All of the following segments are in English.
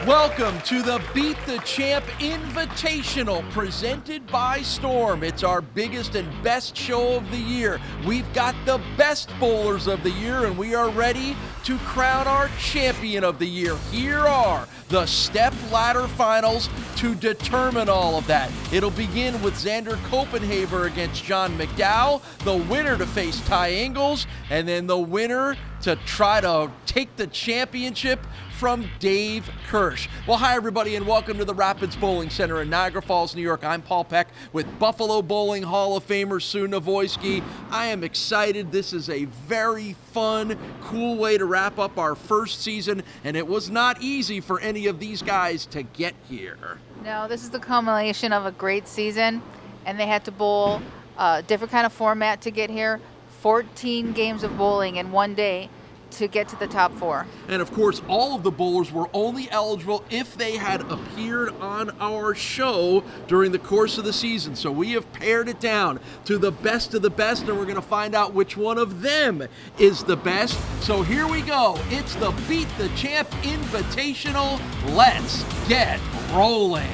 Welcome to the Beat the Champ Invitational presented by Storm. It's our biggest and best show of the year. We've got the best bowlers of the year, and we are ready to crown our champion of the year. Here are the step ladder finals to determine all of that. It'll begin with Zander Koppenhaver against Jon McDowell, the winner to face Ingalls, and then the winner to try to take the championship from Dave Kirsch. Well, hi everybody, and welcome to the Rapids Bowling Center in Niagara Falls, New York. I'm Paul Peck with Buffalo Bowling Hall of Famer Sue Nawojski. I am excited. This is a very fun, cool way to wrap up our first season, and it was not easy for any of these guys to get here. No, this is the culmination of a great season, and they had to bowl a different kind of format to get here. 14 games of bowling in one day to get to the top four. And of course, all of the bowlers were only eligible if they had appeared on our show during the course of the season. So we have pared it down to the best of the best, and we're going to find out which one of them is the best. So here we go. It's the Beat the Champ Invitational. Let's get rolling.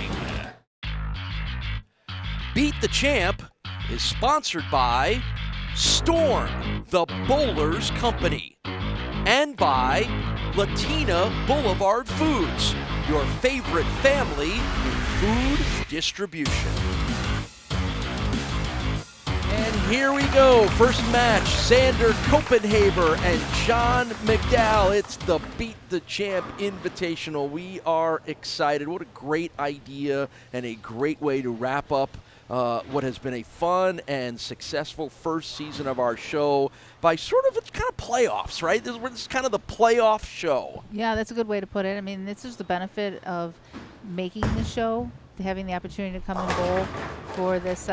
Beat the Champ is sponsored by Storm, the Bowlers Company, and by Latina Boulevard Foods, your favorite family in food distribution. And here we go. First match, Zander Koppenhaver and Jon McDowell. It's the Beat the Champ Invitational. We are excited. What a great idea and a great way to wrap up what has been a fun and successful first season of our show by sort of, it's kind of playoffs, right? This is kind of the playoff show. Yeah, that's a good way to put it. I mean, this is the benefit of making the show, having the opportunity to come and bowl for this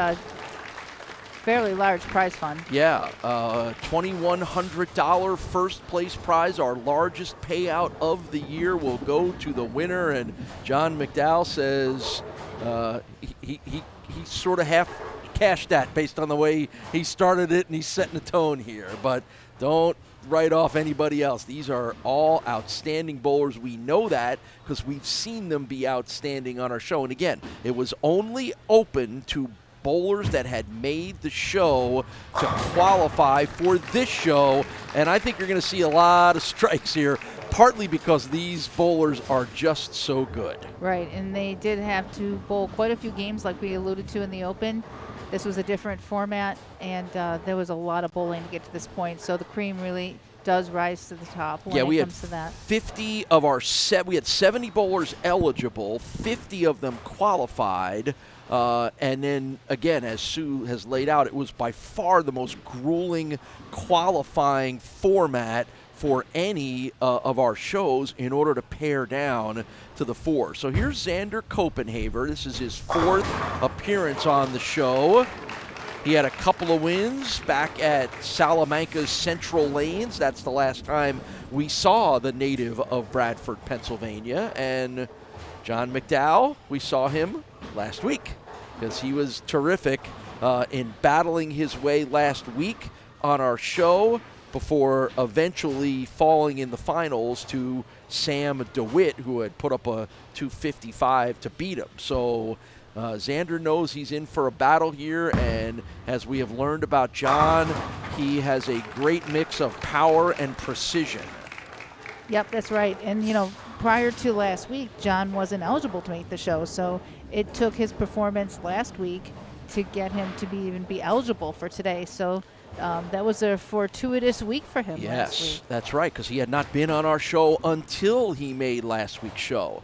fairly large prize fund. Yeah, $2,100 first place prize, our largest payout of the year, will go to the winner. And Jon McDowell says he sort of half cashed that based on the way he started it, and he's setting the tone here. But don't write off anybody else. These are all outstanding bowlers. We know that because we've seen them be outstanding on our show. And again, it was only open to bowlers that had made the show to qualify for this show. And I think you're going to see a lot of strikes here, partly because these bowlers are just so good. Right, and they did have to bowl quite a few games like we alluded to in the Open. This was a different format, and there was a lot of bowling to get to this point, so the cream really does rise to the top when it comes to that. 50 of our we had 70 bowlers eligible, 50 of them qualified. And then, again, as Sue has laid out, it was by far the most grueling qualifying format for any of our shows in order to pare down to the four. So here's Zander Koppenhaver. This is his fourth appearance on the show. He had a couple of wins back at Salamanca's Central Lanes. That's the last time we saw the native of Bradford, Pennsylvania. And Jon McDowell, we saw him last week because he was terrific in battling his way last week on our show before eventually falling in the finals to Sam DeWitt, who had put up a 255 to beat him. So Zander knows he's in for a battle here, and as we have learned about Jon, he has a great mix of power and precision. Yep, that's right. And, you know, prior to last week, Jon wasn't eligible to make the show, so it took his performance last week to get him to even be eligible for today. So that was a fortuitous week for him last week. Yes, that's right, because he had not been on our show until he made last week's show.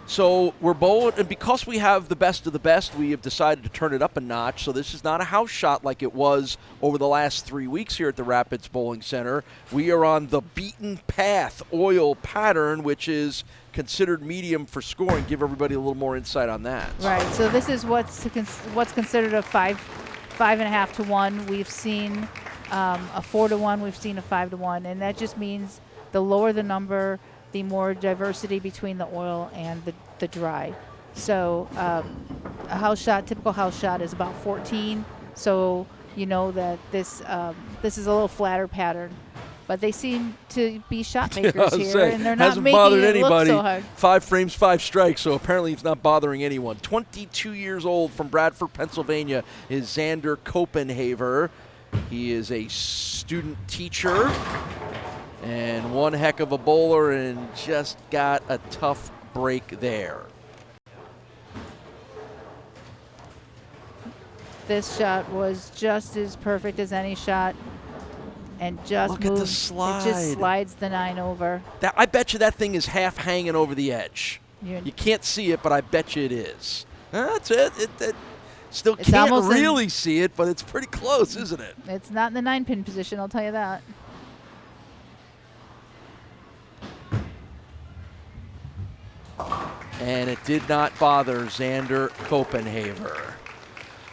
So we're bold, and because we have the best of the best, we have decided to turn it up a notch. So this is not a house shot like it was over the last 3 weeks here at the Rapids Bowling Center. We are on the beaten path oil pattern, which is considered medium for scoring. Give everybody a little more insight on that. Right. So this is what's considered a 5.5 to 1. We've seen a 4 to 1. We've seen a 5 to 1, and that just means the lower the number, the more diversity between the oil and the dry. So a house shot, typical house shot, is about 14. So you know that this is a little flatter pattern. But they seem to be shot makers here, Say, and they're not hasn't making bothered it anybody. look so hard. 5 frames, 5 strikes, so apparently it's not bothering anyone. 22 years old from Bradford, Pennsylvania is Zander Koppenhaver. He is a student teacher and one heck of a bowler, and just got a tough break there. This shot was just as perfect as any shot, and just Look at the slide. It just slides the 9 over. I bet you that thing is half hanging over the edge. You can't see it, but I bet you it is. That's it. Still It's can't almost really see it, but it's pretty close, isn't it? It's not in the 9-pin position, I'll tell you that. And it did not bother Zander Koppenhaver.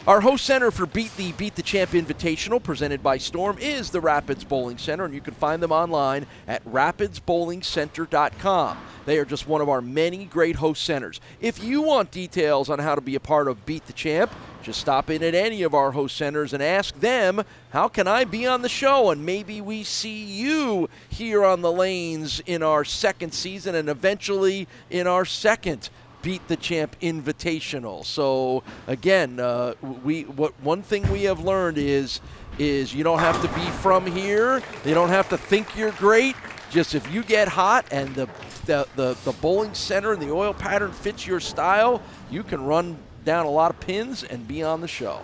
Our host center for Beat the Champ Invitational, presented by Storm, is the Rapids Bowling Center, and you can find them online at rapidsbowlingcenter.com. They are just one of our many great host centers. If you want details on how to be a part of Beat the Champ, just stop in at any of our host centers and ask them, how can I be on the show? And maybe we see you here on the lanes in our second season and eventually in our second Beat the Champ Invitational. So again, one thing we have learned is you don't have to be from here. You don't have to think you're great. Just if you get hot and the bowling center and the oil pattern fits your style, you can run down a lot of pins and be on the show.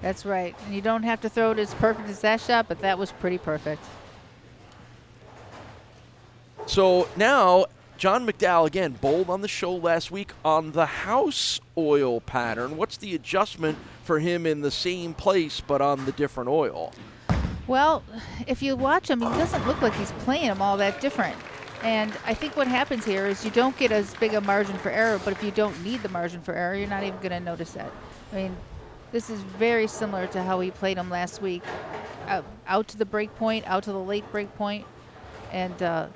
That's right. And you don't have to throw it as perfect as that shot, but that was pretty perfect. So now, Jon McDowell, again, bowled on the show last week on the house oil pattern. What's the adjustment for him in the same place but on the different oil? Well, if you watch him, he doesn't look like he's playing them all that different. And I think what happens here is you don't get as big a margin for error, but if you don't need the margin for error, you're not even going to notice that. I mean, this is very similar to how he played them last week. Out to the break point, out to the late break point, and,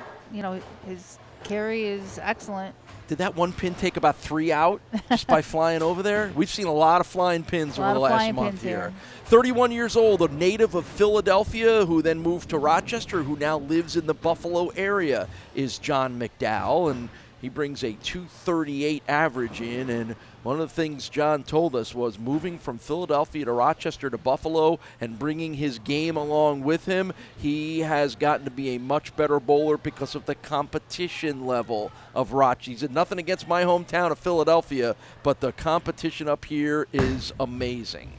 his carry is excellent. Did that one pin take about 3 out just by flying over there? We've seen a lot of flying pins over the last month here. 31 years old, a native of Philadelphia who then moved to Rochester, who now lives in the Buffalo area, is Jon McDowell, and he brings a 238 average in. And one of the things Jon told us was moving from Philadelphia to Rochester to Buffalo and bringing his game along with him, he has gotten to be a much better bowler because of the competition level of Rochester. He said, nothing against my hometown of Philadelphia, but the competition up here is amazing.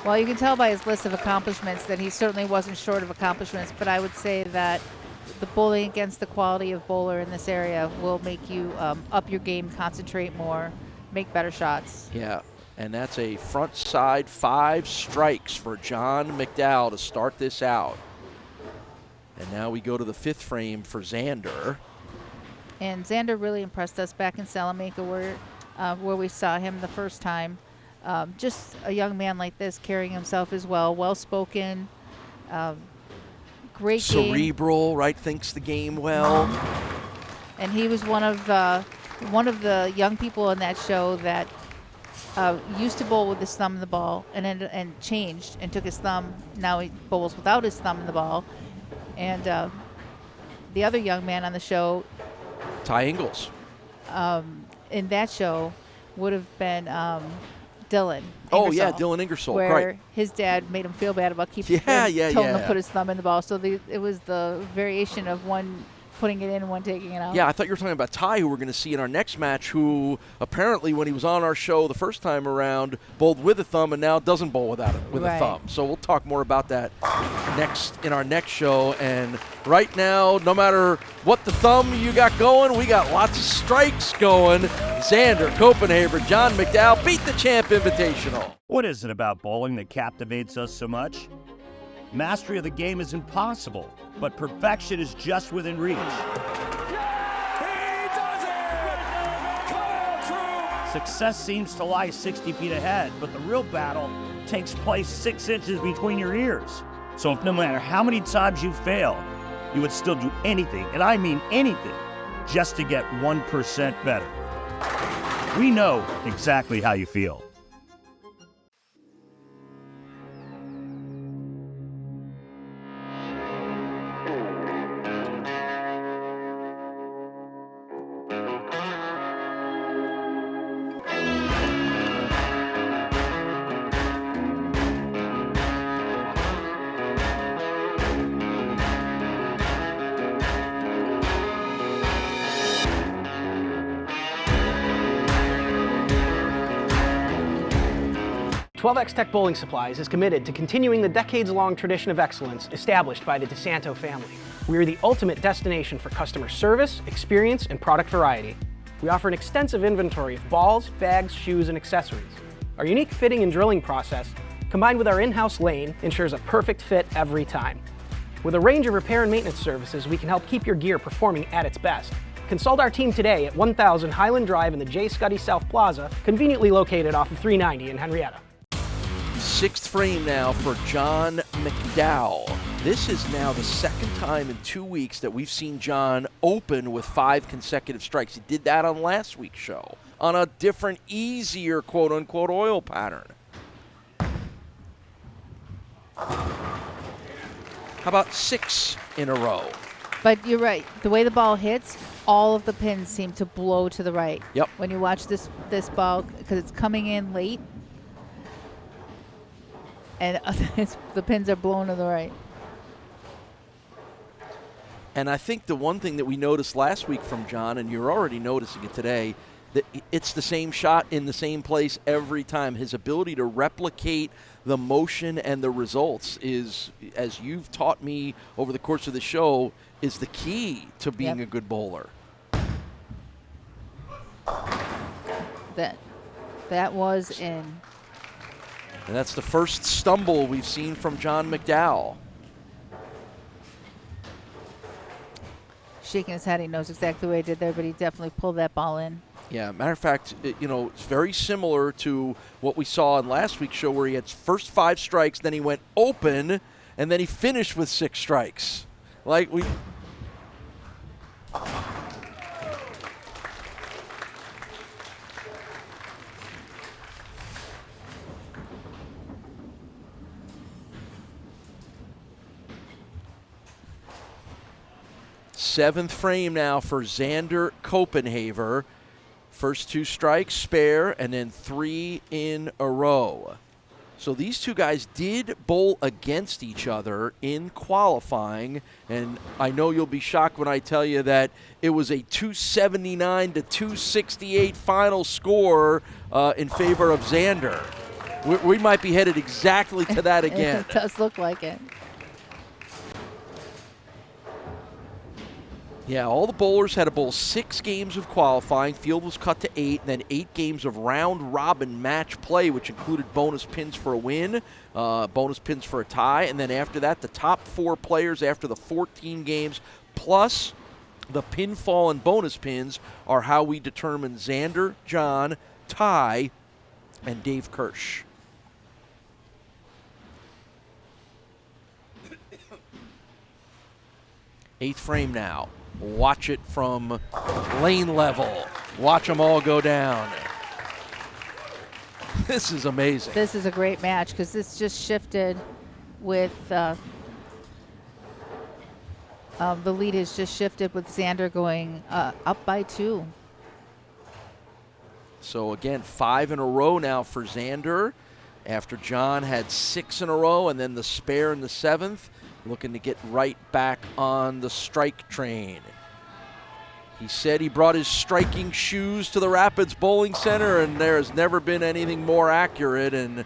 Well, you can tell by his list of accomplishments that he certainly wasn't short of accomplishments, but I would say that the bowling against the quality of bowler in this area will make you up your game, concentrate more, make better shots. Yeah, and that's a front side 5 strikes for Jon McDowell to start this out. And now we go to the 5th frame for Zander. And Zander really impressed us back in Salamanca where we saw him the first time. Just a young man like this carrying himself as well-spoken, great cerebral, game. Right? Thinks the game well. And he was one of the young people in that show that used to bowl with his thumb in the ball and changed and took his thumb. Now he bowls without his thumb in the ball. And the other young man on the show, Ingalls, in that show would have been Dylan. Oh, yeah, Dylan Ingersoll. Where right. his dad made him feel bad about told him to put his thumb in the ball. So it was the variation of one putting it in and one taking it out. Yeah, I thought you were talking about Ty, who we're going to see in our next match, who apparently when he was on our show the first time around bowled with a thumb and now doesn't bowl without it with a thumb. So we'll talk more about that in our next show. And right now, no matter what the thumb you got going, we got lots of strikes going. Zander Koppenhaver, Jon McDowell, Beat the Champ Invitational. What is it about bowling that captivates us so much? Mastery of the game is impossible, but perfection is just within reach. He does it! Come true! Success seems to lie 60 feet ahead, but the real battle takes place 6 inches between your ears. So if no matter how many times you fail, you would still do anything, and I mean anything, just to get 1% better. We know exactly how you feel. 12X Tech Bowling Supplies is committed to continuing the decades-long tradition of excellence established by the DeSanto family. We are the ultimate destination for customer service, experience, and product variety. We offer an extensive inventory of balls, bags, shoes, and accessories. Our unique fitting and drilling process, combined with our in-house lane, ensures a perfect fit every time. With a range of repair and maintenance services, we can help keep your gear performing at its best. Consult our team today at 1000 Highland Drive in the J. Scuddy South Plaza, conveniently located off of 390 in Henrietta. Sixth frame now for Jon McDowell. This is now the second time in 2 weeks that we've seen Jon open with 5 consecutive strikes. He did that on last week's show on a different, easier, quote-unquote, oil pattern. How about 6 in a row? But you're right. The way the ball hits, all of the pins seem to blow to the right. Yep. When you watch this ball, because it's coming in late, and the pins are blown to the right. And I think the one thing that we noticed last week from Jon, and you're already noticing it today, that it's the same shot in the same place every time. His ability to replicate the motion and the results is, as you've taught me over the course of the show, is the key to being a good bowler. That was in. And that's the first stumble we've seen from Jon McDowell. Shaking his head, he knows exactly what he did there, but he definitely pulled that ball in. Yeah, matter of fact, it's very similar to what we saw in last week's show where he had first 5 strikes, then he went open, and then he finished with 6 strikes. Like we... Seventh frame now for Zander Koppenhaver. First 2 strikes, spare, and then 3 in a row. So these two guys did bowl against each other in qualifying, and I know you'll be shocked when I tell you that it was a 279 to 268 final score in favor of Zander. We might be headed exactly to that again. It does look like it. Yeah, all the bowlers had to bowl 6 games of qualifying. Field was cut to 8, and then 8 games of round-robin match play, which included bonus pins for a win, bonus pins for a tie, and then after that, the top 4 players after the 14 games, plus the pinfall and bonus pins, are how we determine Zander, Jon, Ty, and Dave Kirsch. Eighth frame now. Watch it from lane level. Watch them all go down. This is amazing. This is a great match because this just shifted with the lead has just shifted with Zander going up by 2. So again, 5 in a row now for Zander after Jon had 6 in a row and then the spare in the 7th. Looking to get right back on the strike train. He said he brought his striking shoes to the Rapids Bowling Center, and there has never been anything more accurate, and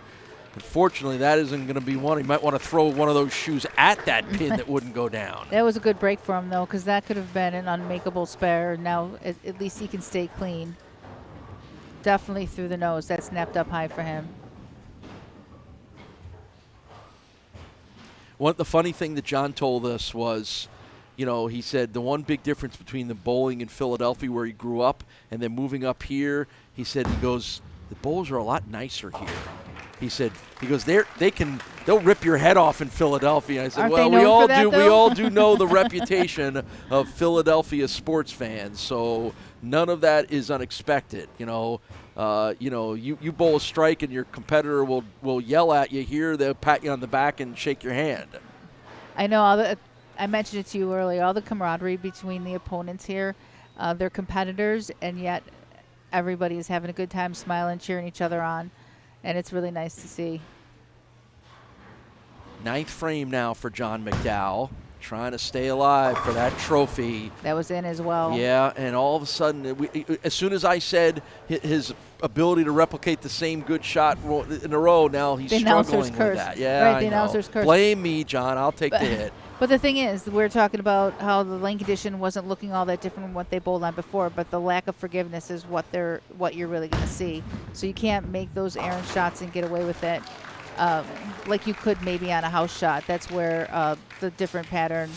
unfortunately that isn't going to be one. He might want to throw one of those shoes at that pin that wouldn't go down. That was a good break for him, though, because that could have been an unmakeable spare. Now at least he can stay clean. Definitely through the nose. That snapped up high for him. The funny thing that Jon told us was, he said the one big difference between the bowling in Philadelphia where he grew up and then moving up here, he goes, the bowls are a lot nicer here. He goes, they'll rip your head off in Philadelphia. I said, Aren't well, they known for that, we though? all do know the reputation of Philadelphia sports fans, so none of that is unexpected. You bowl a strike and your competitor will yell at you here, they'll pat you on the back and shake your hand. I know I mentioned it to you earlier, all the camaraderie between the opponents here. They're competitors, and yet everybody is having a good time, smiling, cheering each other on, and it's really nice to see. 9th frame now for Jon McDowell, trying to stay alive for that trophy. That was in as well. Yeah, and all of a sudden, as soon as I said his ability to replicate the same good shot in a row. Now he's The announcer's struggling with curse. that. Yeah, Right, the announcer's curse. Blame me, John. I'll take the hit. But the thing is, we're talking about how the lane condition wasn't looking all that different from what they bowled on before, but the lack of forgiveness is what you're really going to see. So you can't make those errant shots and get away with it like you could maybe on a house shot. That's where the different pattern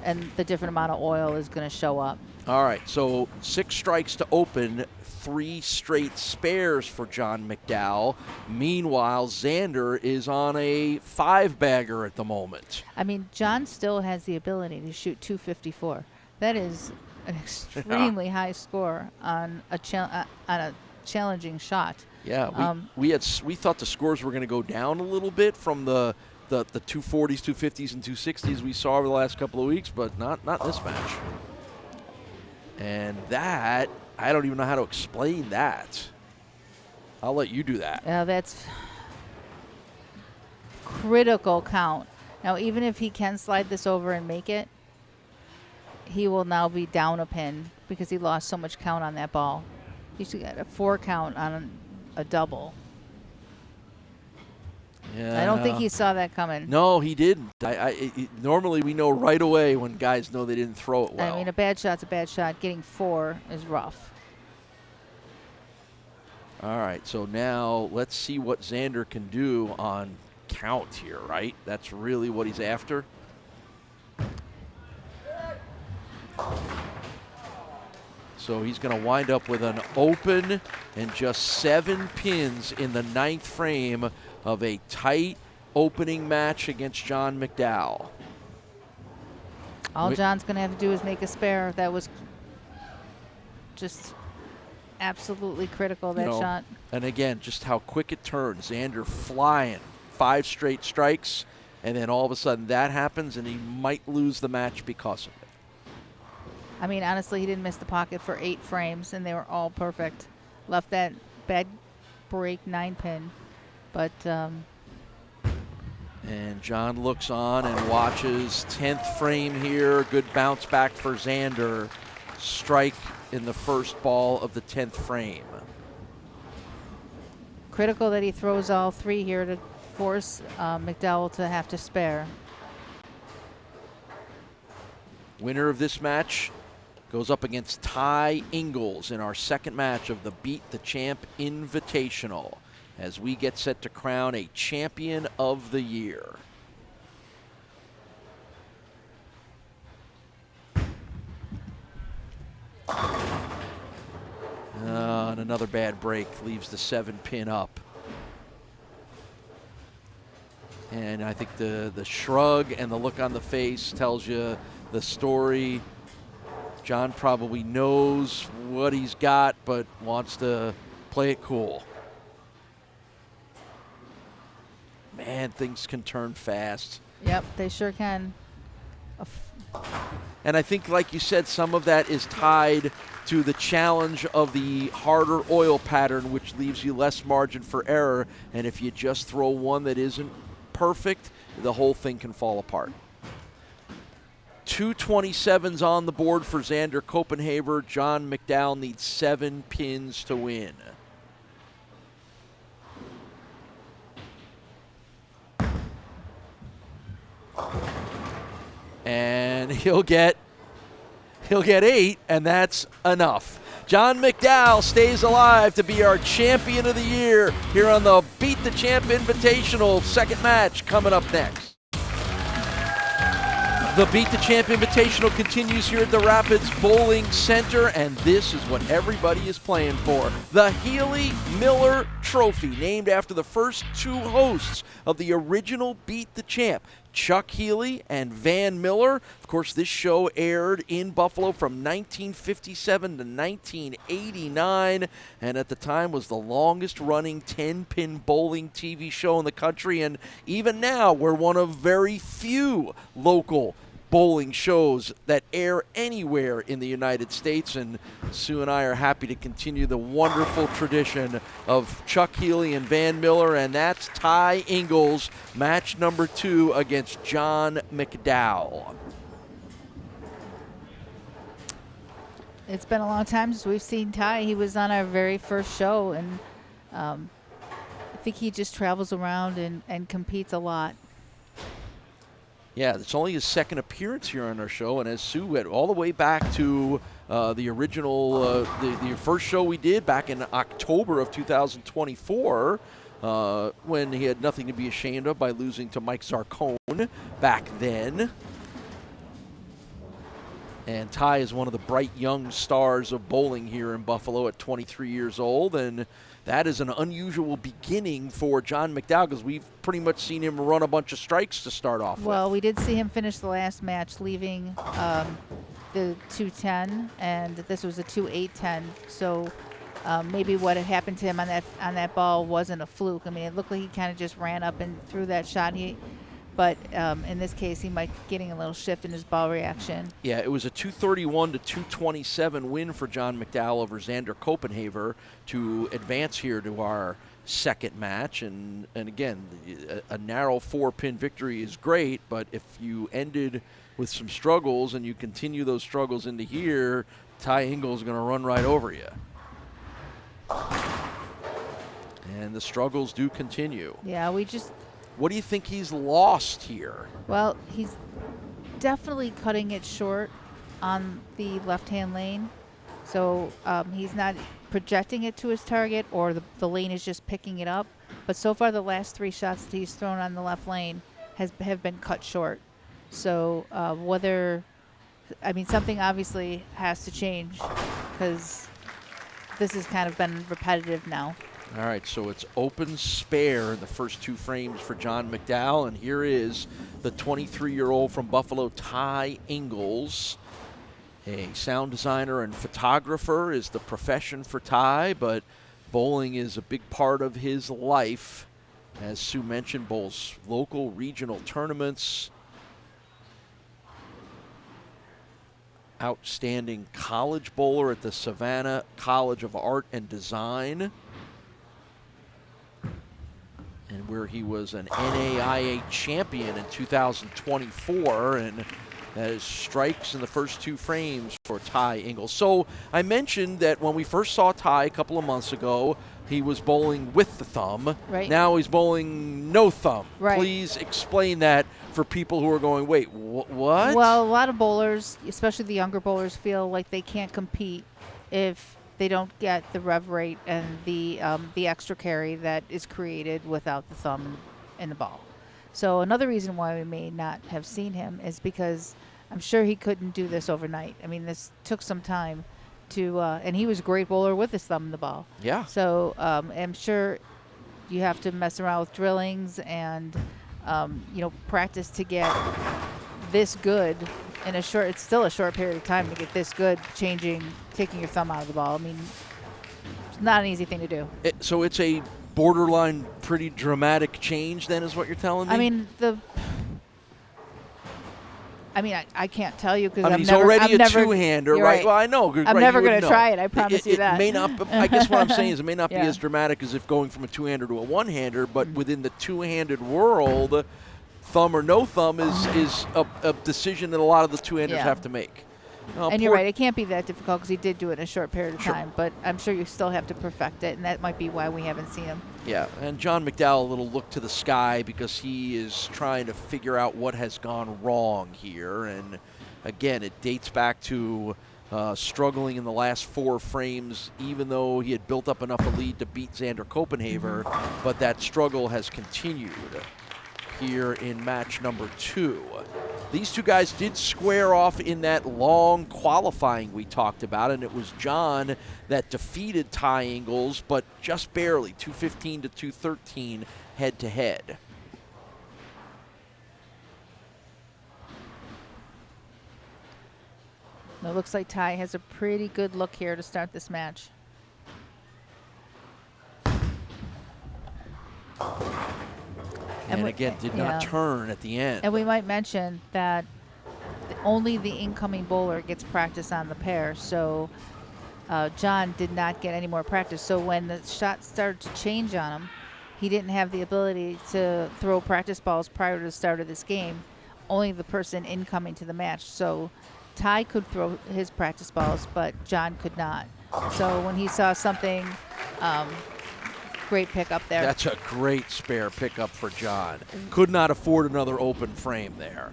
and the different amount of oil is going to show up. All right, so 6 strikes to open, 3 straight spares for Jon McDowell. Meanwhile, Zander is on a 5-bagger at the moment. I mean, Jon still has the ability to shoot 254. That is an extremely high score on a challenging shot. Yeah, we thought the scores were going to go down a little bit from the 240s, 250s, and 260s we saw over the last couple of weeks, but not this match. And that, I don't even know how to explain that. I'll let you do that. Yeah, that's critical count. Now, even if he can slide this over and make it, he will now be down a pin because he lost so much count on that ball. He should get a 4 count on a double. Yeah. I don't think he saw that coming. No, he didn't. Normally we know right away when guys know they didn't throw it well. I mean, a bad shot's a bad shot. Getting 4 is rough. All right, so now let's see what Zander can do on count here, right? That's really what he's after. So he's going to wind up with an open and just 7 pins in the 9th frame of a tight opening match against Jon McDowell. All John's going to have to do is make a spare. That was just absolutely critical, that shot. And again, just how quick it turns. Zander flying 5 straight strikes, and then all of a sudden that happens, and he might lose the match because of it. I mean, honestly, he didn't miss the pocket for 8 frames, and they were all perfect. Left that bad break 9-pin. But and John looks on and watches. 10th frame here. Good bounce back for Zander. Strike in the first ball of the 10th frame. Critical that he throws all 3 here to force McDowell to have to spare. Winner of this match goes up against Ty Ingalls in our second match of the Beat the Champ Invitational, as we get set to crown a champion of the year. And another bad break leaves the 7-pin up. And I think the shrug and the look on the face tells you the story. John probably knows what he's got, but wants to play it cool. Man, things can turn fast. Yep, they sure can. And I think, like you said, some of that is tied to the challenge of the harder oil pattern, which leaves you less margin for error. And if you just throw one that isn't perfect, the whole thing can fall apart. 227s on the board for Zander Koppenhaver. Jon McDowell needs 7 pins to win. And he'll get 8, and that's enough. Jon McDowell stays alive to be our champion of the year here on the Beat the Champ Invitational. Second match coming up next. The Beat the Champ Invitational continues here at the Rapids Bowling Center, and this is what everybody is playing for. The Healy Miller Trophy, named after the first 2 hosts of the original Beat the Champ, Chuck Healy and Van Miller. Of course, this show aired in Buffalo from 1957 to 1989, and at the time was the longest-running 10-pin bowling TV show in the country, and even now we're one of very few local bowling shows that air anywhere in the United States, and Sue and I are happy to continue the wonderful tradition of Chuck Healy and Van Miller, and that's Ty Ingalls, match number 2 against Jon McDowell. It's been a long time since we've seen Ty. He was on our very first show, and I think he just travels around and competes a lot. Yeah, it's only his second appearance here on our show, and as Sue went all the way back to the original, the first show we did back in October of 2024, when he had nothing to be ashamed of by losing to Mike Zarcone back then. And Ty is one of the bright young stars of bowling here in Buffalo at 23 years old, and that is an unusual beginning for Jon McDowell because we've pretty much seen him run a bunch of strikes to start off with. Well, we did see him finish the last match leaving the 210, and this was a 2-8-10. So maybe what had happened to him on that ball wasn't a fluke. I mean, it looked like he kind of just ran up and threw that shot. But in this case, he might be getting a little shift in his ball reaction. Yeah, it was a 231 to 227 win for Jon McDowell over Zander Koppenhaver to advance here to our second match. And again, a narrow 4-pin victory is great, but if you ended with some struggles and you continue those struggles into here, Ty Ingalls is going to run right over you. And the struggles do continue. Yeah, What do you think he's lost here? well, he's definitely cutting it short on the left-hand lane. So he's not projecting it to his target, or the lane is just picking it up. But so far, the last 3 shots that he's thrown on the left lane have been cut short. So something obviously has to change because this has kind of been repetitive now. All right, so it's open spare in the first 2 frames for Jon McDowell, and here is the 23-year-old from Buffalo, Ty Ingalls. A sound designer and photographer is the profession for Ty, but bowling is a big part of his life. As Sue mentioned, bowls local, regional tournaments. Outstanding college bowler at the Savannah College of Art and Design, and where he was an NAIA champion in 2024, and that is strikes in the first 2 frames for Ty Ingalls. So I mentioned that when we first saw Ty a couple of months ago, he was bowling with the thumb. Right. Now he's bowling no thumb. Right. Please explain that for people who are going, wait, what? Well, a lot of bowlers, especially the younger bowlers, feel like they can't compete if they don't get the rev rate and the extra carry that is created without the thumb in the ball. So another reason why we may not have seen him is because I'm sure he couldn't do this overnight. I mean, this took some time to, and he was a great bowler with his thumb in the ball. Yeah. So I'm sure you have to mess around with drillings and, practice to get this good in it's still a short period of time to get this good, taking your thumb out of the ball. I mean, it's not an easy thing to do. So it's a borderline pretty dramatic change then, is what you're telling me? I can't tell you because he's already a two-hander, right? Right. Well, I know. I'm never going to try it. I promise you that. It may not. I guess what I'm saying is it may not be Yeah. as dramatic as if going from a two-hander to a one-hander, but within the two-handed world, thumb or no thumb is a decision that a lot of the two-handers Yeah. have to make. And you're right. It can't be that difficult because he did do it in a short period of Sure. time. But I'm sure you still have to perfect it, and that might be why we haven't seen him. Yeah, and Jon McDowell, a little look to the sky because he is trying to figure out what has gone wrong here. And again, it dates back to struggling in the last 4 frames, even though he had built up enough a lead to beat Zander Koppenhaver, but that struggle has continued here in match number 2. These two guys did square off in that long qualifying we talked about, and it was Jon that defeated Ty Ingalls, but just barely, 215 to 213 head-to-head. It looks like Ty has a pretty good look here to start this match. And again, did not turn at the end. And we might mention that only the incoming bowler gets practice on the pair. So Jon did not get any more practice. So when the shot started to change on him, he didn't have the ability to throw practice balls prior to the start of this game. Only the person incoming to the match. So Ty could throw his practice balls, but Jon could not. So when he saw something, great pick up there. That's a great spare pickup for Jon. Could not afford another open frame there.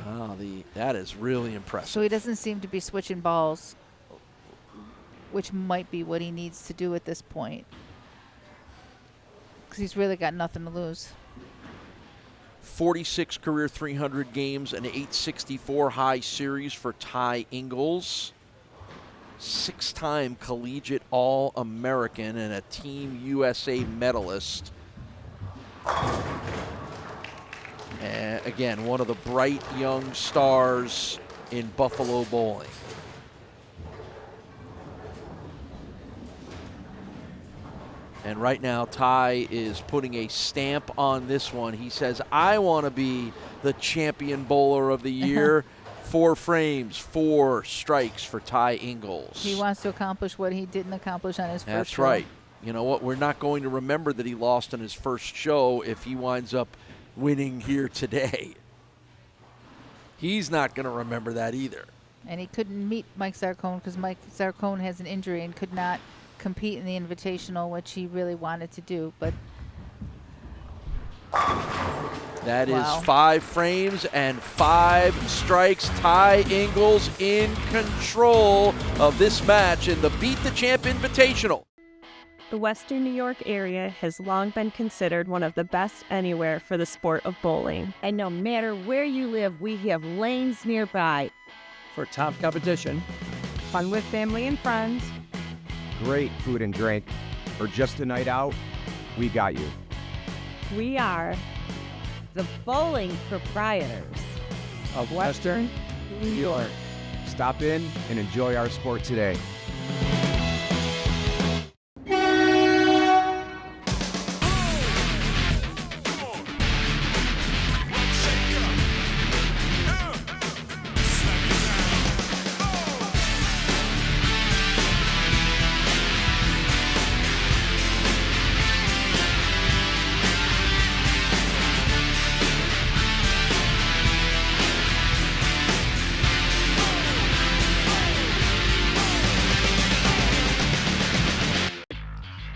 Oh, that is really impressive. So he doesn't seem to be switching balls, which might be what he needs to do at this point, because he's really got nothing to lose. 46 career 300 games, an 864 high series for Ty Ingalls. 6-time collegiate All-American and a Team USA medalist. And again, one of the bright young stars in Buffalo bowling. And right now, Ty is putting a stamp on this one. He says, I want to be the champion bowler of the year. 4 frames, 4 strikes for Ty Ingalls. He wants to accomplish what he didn't accomplish on his first That's show. right. You know what? We're not going to remember that he lost on his first show if he winds up winning here today. He's not going to remember that either. And he couldn't meet Mike Zarcone because Mike Zarcone has an injury and could not compete in the Invitational, which he really wanted to do. But that wow. is 5 frames and 5 strikes. Ty Ingalls in control of this match in the Beat the Champ Invitational. The Western New York area has long been considered one of the best anywhere for the sport of bowling. And no matter where you live, we have lanes nearby. For top competition, Fun with family and friends, great food and drink, or just a night out, we got you. we are The bowling proprietors. of Western New York. Stop in and enjoy our sport today.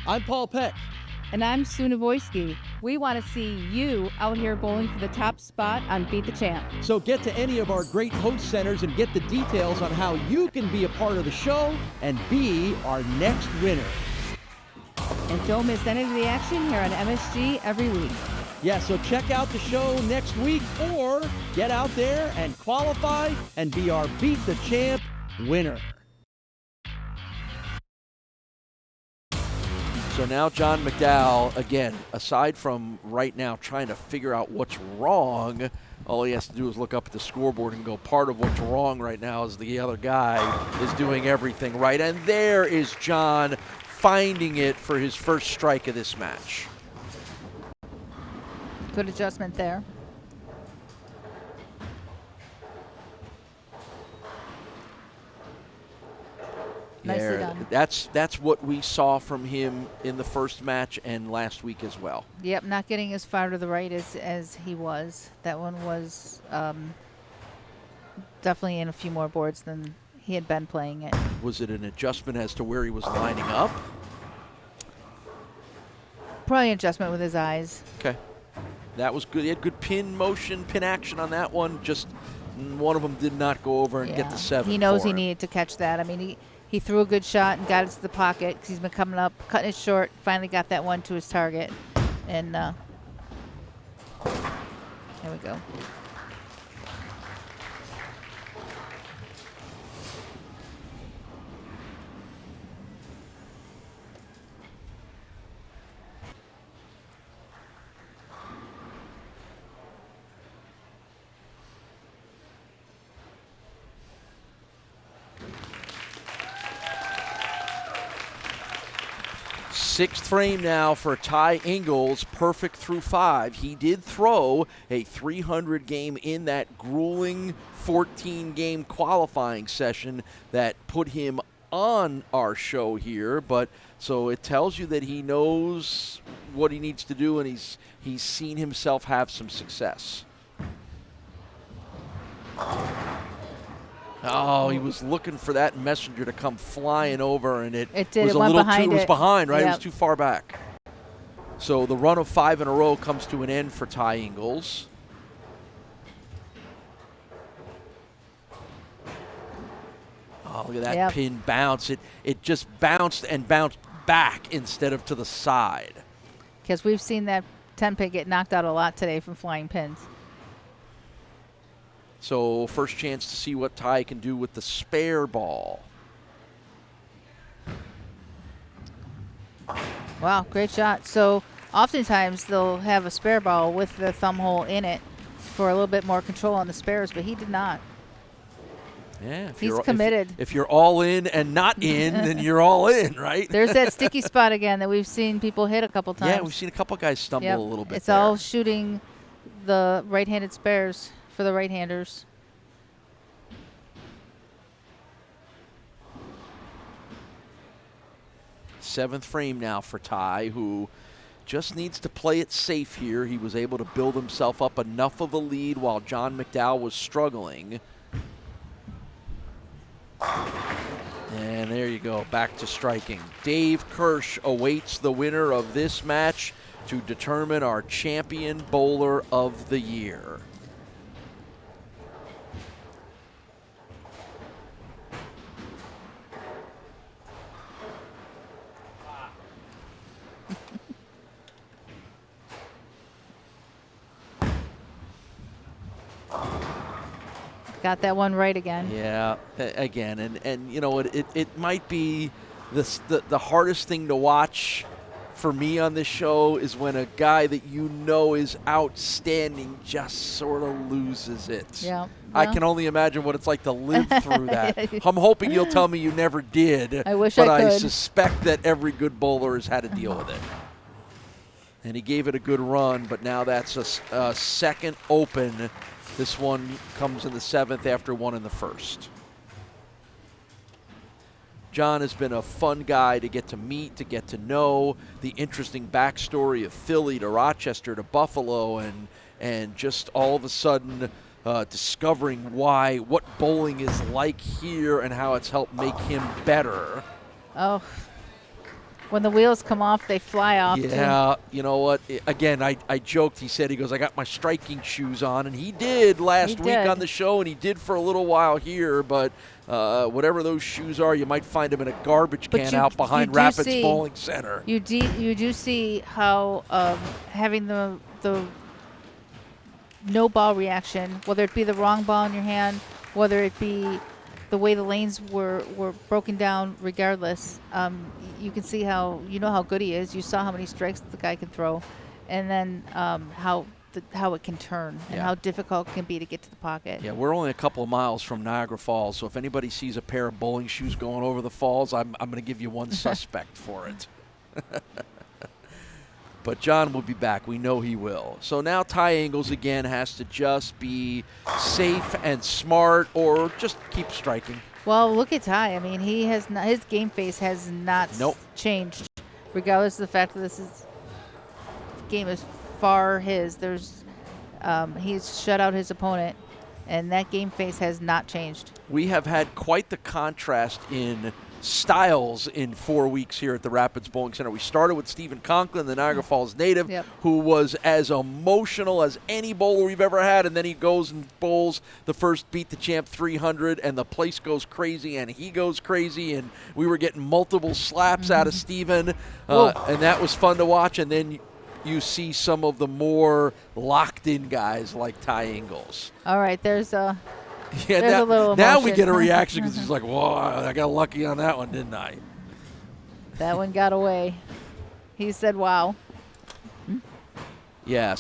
I'm Paul Peck. And I'm Nawojski. We want to see you out here bowling for the top spot on Beat the Champ. So get to any of our great host centers and get the details on how you can be a part of the show and be our next winner. And don't miss any of the action here on MSG every week. Yeah, so check out the show next week or get out there and qualify and be our Beat the Champ winner. So now Jon McDowell, again, aside from right now trying to figure out what's wrong, all he has to do is look up at the scoreboard and go, part of what's wrong right now is the other guy is doing everything right. And there is Jon finding it for his first strike of this match. Good adjustment there. Nicely done. That's what we saw from him in the first match and last week as well. Yep, not getting as far to the right as he was. That one was definitely in a few more boards than he had been playing it. Was it an adjustment as to where he was lining up? Probably an adjustment with his eyes. Okay. That was good. He had good pin motion, pin action on that one. Just one of them did not go over and get the 7. He knows for he him. needed to catch that. I mean, he threw a good shot and got it to the pocket because he's been coming up, cutting it short, finally got that one to his target. And there we go. Sixth frame now for Ty Ingalls, perfect through 5. He did throw a 300 game in that grueling 14-game qualifying session that put him on our show here, but so it tells you that he knows what he needs to do, and he's seen himself have some success. Oh, he was looking for that messenger to come flying over, and it did. was It a went little behind too. It was it. behind, right? Yep. It was too far back. So the run of 5 in a row comes to an end for Ty Ingalls. Oh, look at that pin bounce. It just bounced and bounced back instead of to the side. Because we've seen that 10-pin get knocked out a lot today from flying pins. So first chance to see what Ty can do with the spare ball. Wow, great shot. So oftentimes they'll have a spare ball with the thumb hole in it for a little bit more control on the spares, but he did not. Yeah, he's committed. If you're all in and not in, then you're all in, right? There's that sticky spot again that we've seen people hit a couple times. Yeah, we've seen a couple guys stumble a little bit. It's all shooting the right-handed spares for the right-handers. Seventh frame now for Ty, who just needs to play it safe here. He was able to build himself up enough of a lead while Jon McDowell was struggling. And there you go, back to striking. Dave Kirsch awaits the winner of this match to determine our champion bowler of the year. Got that one right again. Yeah, again, and you know, it might be the hardest thing to watch for me on this show is when a guy that you know is outstanding just sort of loses it. Yeah. I can only imagine what it's like to live through that. I'm hoping you'll tell me you never did. I wish but I could. I suspect that every good bowler has had to deal with it. And he gave it a good run, but now that's a second open. This one comes in the 7th after one in the 1st. Jon has been a fun guy to get to meet, to get to know, the interesting backstory of Philly to Rochester to Buffalo, and just all of a sudden discovering what bowling is like here and how it's helped make him better. Oh, when the wheels come off, they fly off. Yeah, you know what? Again, I joked. He said, he goes, I got my striking shoes on, and he did last week on the show, and he did for a little while here, but whatever those shoes are, you might find them in a garbage can out behind Rapids Bowling Center. You do see how having the no ball reaction, whether it be the wrong ball in your hand, whether it be the way the lanes were broken down, regardless, you can see how good he is. You saw how many strikes the guy can throw, and then how it can turn and how difficult it can be to get to the pocket. Yeah, we're only a couple of miles from Niagara Falls, so if anybody sees a pair of bowling shoes going over the falls, I'm going to give you one suspect for it. But Jon will be back. We know he will. So now Ty Ingalls again has to just be safe and smart, or just keep striking. Well, look at Ty. I mean, he has not, his game face has not changed, regardless of the fact that this game is far his. He's shut out his opponent, and that game face has not changed. We have had quite the contrast in styles in 4 weeks here at the Rapids Bowling Center. We started with Stephen Conklin, the Niagara Falls native, who was as emotional as any bowler we've ever had, and then he goes and bowls the first Beat the Champ 300, and the place goes crazy, and he goes crazy, and we were getting multiple slaps out of Stephen, and that was fun to watch. And then you see some of the more locked-in guys like Ty Ingalls. All right, there's a now, little now we get a reaction because he's like, whoa, I got lucky on that one, didn't I? That one got away. He said, wow. Yeah,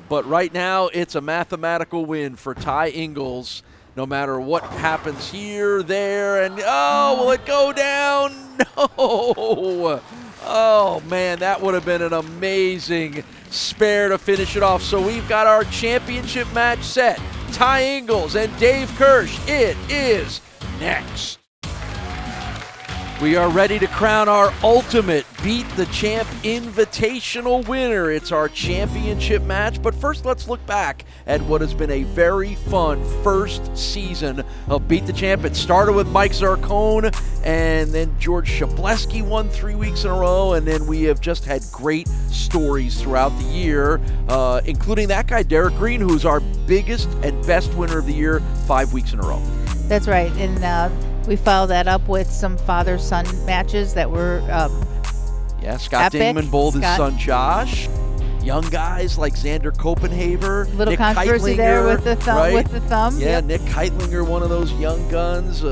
but right now it's a mathematical win for Ty Ingalls, no matter what happens here, there, and will it go down? No. Oh, man, that would have been an amazing spare to finish it off. So we've got our championship match set. Ty Ingalls and Dave Kirsch. It is next. We are ready to crown our ultimate Beat the Champ Invitational winner. It's our championship match, but first let's look back at what has been a very fun first season of Beat the Champ. It started with Mike Zarcone, and then George Shableski won 3 weeks in a row, and then we have just had great stories throughout the year, including that guy, Derek Green, who's our biggest and best winner of the year 5 weeks in a row. That's right, and we followed that up with some father-son matches that were Scott epic. Dingman bowled his Scott. son Josh. Young guys like Zander Koppenhaver. Little Nick controversy Keitlinger, there with the thumb. right? With the thumb. Yeah, Yep. Nick Keitlinger, one of those young guns.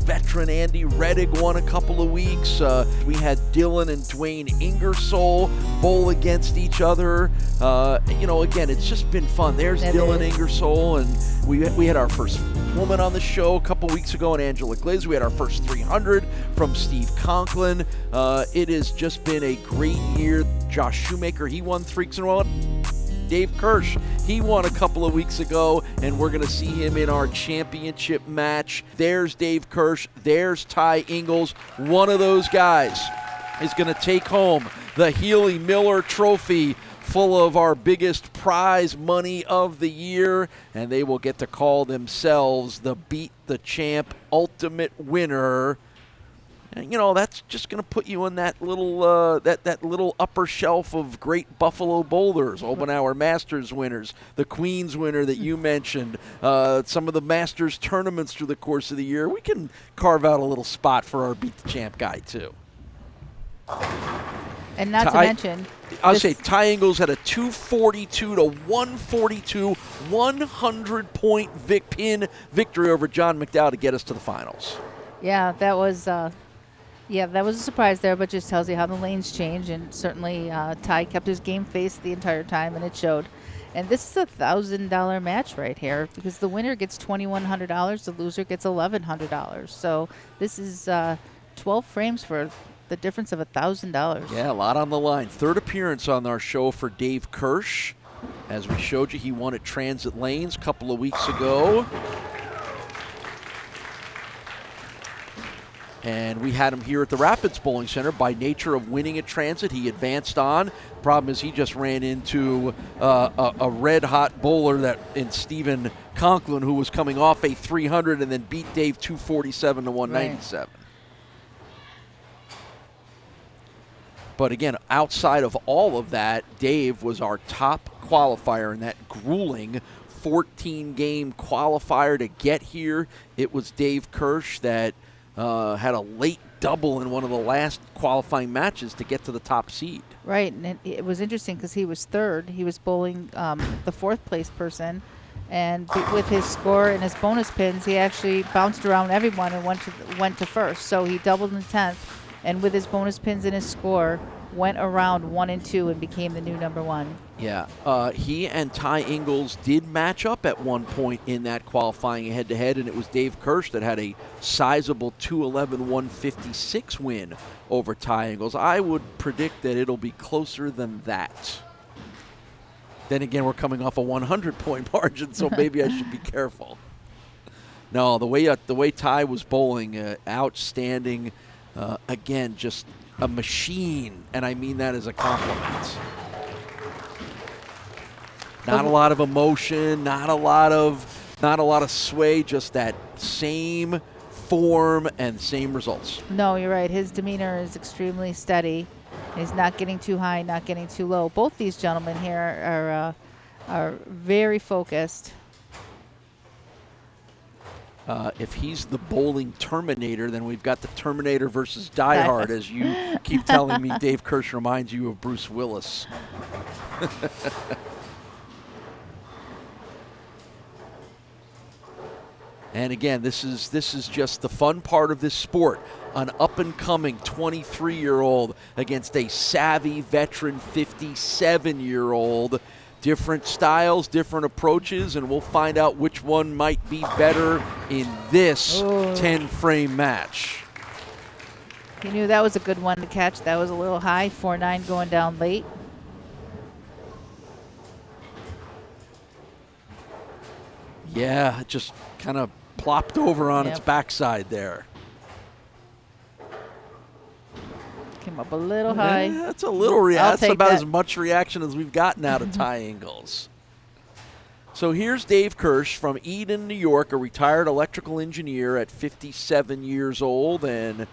Veteran Andy Reddick won a couple of weeks. We had Dylan and Dwayne Ingersoll bowl against each other. Again, it's just been fun. There's That Dylan is. Ingersoll, and we had our first woman on the show a couple weeks ago, and Angela Gliz. We had our first 300 from Steve Conklin. It has just been a great year. Josh Shoemaker, he won 3 weeks in a row. Dave Kirsch, he won a couple of weeks ago, and we're going to see him in our championship match. There's Dave Kirsch. There's Ty Ingalls. One of those guys is going to take home the Healy Miller Trophy, full of our biggest prize money of the year, and they will get to call themselves the Beat the Champ Ultimate Winner. And, that's just going to put you in that little that little upper shelf of great Buffalo bowlers, Obenauer Masters winners, the Queens winner that you mentioned, some of the Masters tournaments through the course of the year. We can carve out a little spot for our Beat the Champ guy, too. And not to mention, I'll say Ty Ingalls had a 242 to 142 100-point pin victory over Jon McDowell to get us to the finals. yeah, that was a surprise there, but just tells you how the lanes change. And certainly Ty kept his game face the entire time, and it showed. And this is a $1,000 match right here, because the winner gets $2,100, the loser gets $1,100. So this is 12 frames for the difference of $1,000. Yeah, a lot on the line. Third appearance on our show for Dave Kirsch. As we showed you, he won at Transit Lanes a couple of weeks ago. And we had him here at the Rapids Bowling Center. By nature of winning at Transit, he advanced on. Problem is he just ran into a red-hot bowler in Stephen Conklin, who was coming off a 300 and then beat Dave 247 to 197. Right. But again, outside of all of that, Dave was our top qualifier in that grueling 14-game qualifier to get here. It was Dave Kirsch that had a late double in one of the last qualifying matches to get to the top seed. Right, and it was interesting because he was third. He was bowling the fourth place person, and with his score and his bonus pins, he actually bounced around everyone and went to first. So he doubled in 10th, and with his bonus pins and his score, went around 1 and 2 and became the new number 1. Yeah, he and Ty Ingalls did match up at one point in that qualifying head-to-head, and it was Dave Kirsch that had a sizable 211-156 win over Ty Ingalls. I would predict that it'll be closer than that. Then again, we're coming off a 100-point margin, so maybe I should be careful. No, the way Ty was bowling, outstanding. Again, just a machine, and I mean that as a compliment. Not a lot of emotion, not a lot of sway, just that same form and same results. No, you're right. His demeanor is extremely steady. He's not getting too high, not getting too low. Both these gentlemen here are very focused. If he's the bowling Terminator, then we've got the Terminator versus Die Hard, as you keep telling me. Dave Kirsch reminds you of Bruce Willis. And again, this is just the fun part of this sport. An up-and-coming 23-year-old against a savvy veteran 57-year-old. Different styles, different approaches, and we'll find out which one might be better in this 10-frame match. He knew that was a good one to catch. That was a little high, 4-9 going down late. Yeah, it just kind of plopped over on its backside there. Came up a little high. That's a little I'll reaction. That's take about that. as much reaction as we've gotten out of Ty Ingalls. So here's Dave Kirsch from Eden, New York, a retired electrical engineer at 57 years old. And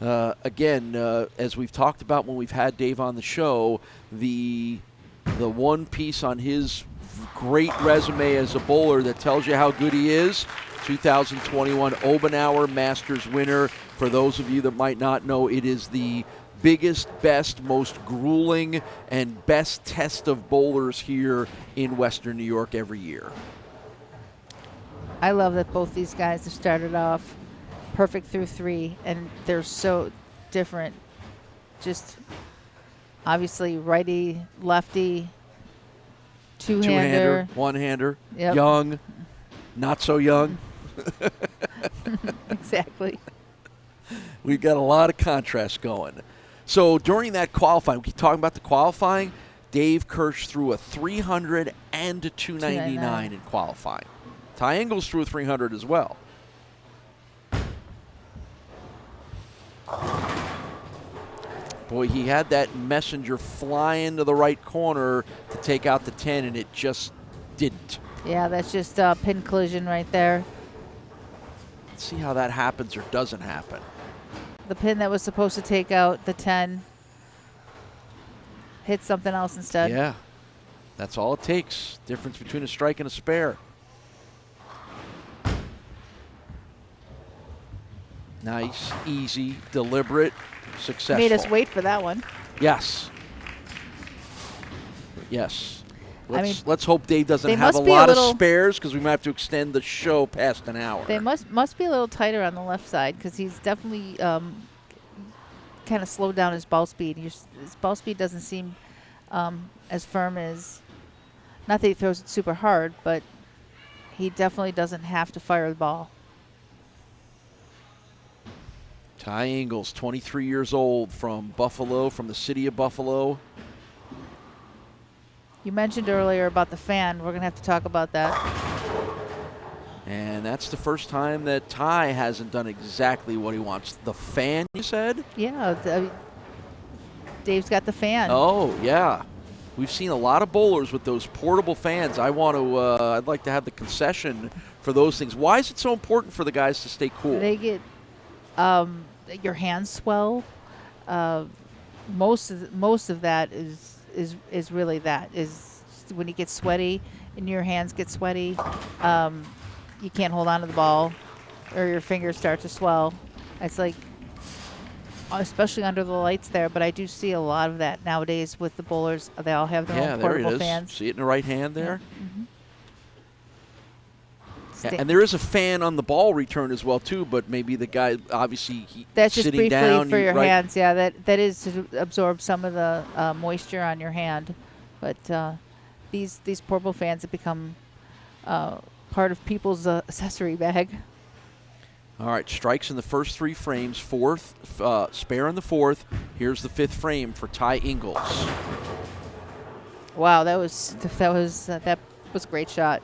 again, as we've talked about when we've had Dave on the show, the one piece on his great resume as a bowler that tells you how good he is, 2021 Obenauer Masters winner. For those of you that might not know, it is the biggest, best, most grueling, and best test of bowlers here in Western New York every year. I love that both these guys have started off perfect through 3, and they're so different. Just obviously righty, lefty, two-hander. One-hander, Yep. young, not so young. Exactly. We've got a lot of contrast going. So during that qualifying, we keep talking about the qualifying, Dave Kirsch threw a 300 and a 299 in qualifying. Ty Ingalls threw a 300 as well. Boy, he had that messenger fly into the right corner to take out the 10, and it just didn't. Yeah, that's just a pin collision right there. Let's see how that happens or doesn't happen. The pin that was supposed to take out the 10 hit something else instead. Yeah, that's all it takes. Difference between a strike and a spare. Nice, easy, deliberate, successful. Made us wait for that one. Yes. Yes. I mean, Let's hope Dave doesn't they have a must be a lot of little- spares, because we might have to extend the show past an hour. They must be a little tighter on the left side, because he's definitely kind of slowed down his ball speed. His ball speed doesn't seem as firm as, not that he throws it super hard, but he definitely doesn't have to fire the ball. Ty Ingalls, 23 years old, from Buffalo, from the city of Buffalo. You mentioned earlier about the fan. We're going to have to talk about that. And that's the first time that Ty hasn't done exactly what he wants. The fan, you said? Yeah, Dave's got the fan. Oh, yeah. We've seen a lot of bowlers with those portable fans. I'd like to have the concession for those things. Why is it so important for the guys to stay cool? They get your hands swell. Most of that is really that is when you get sweaty and your hands get sweaty. You can't hold on to the ball, or your fingers start to swell. It's like, especially under the lights there. But I do see a lot of that nowadays with the bowlers. They all have their own portable there it is. fans. See it in the right hand there? Yeah. And there is a fan on the ball return as well, too, but maybe the guy, obviously, That's just sitting briefly down. for your hands. Yeah, that is to absorb some of the moisture on your hand. But these portable fans have become part of people's accessory bag. All right, strikes in the first 3 frames, spare in the 4th. Here's the 5th frame for Ty Ingalls. Wow, that was a great shot.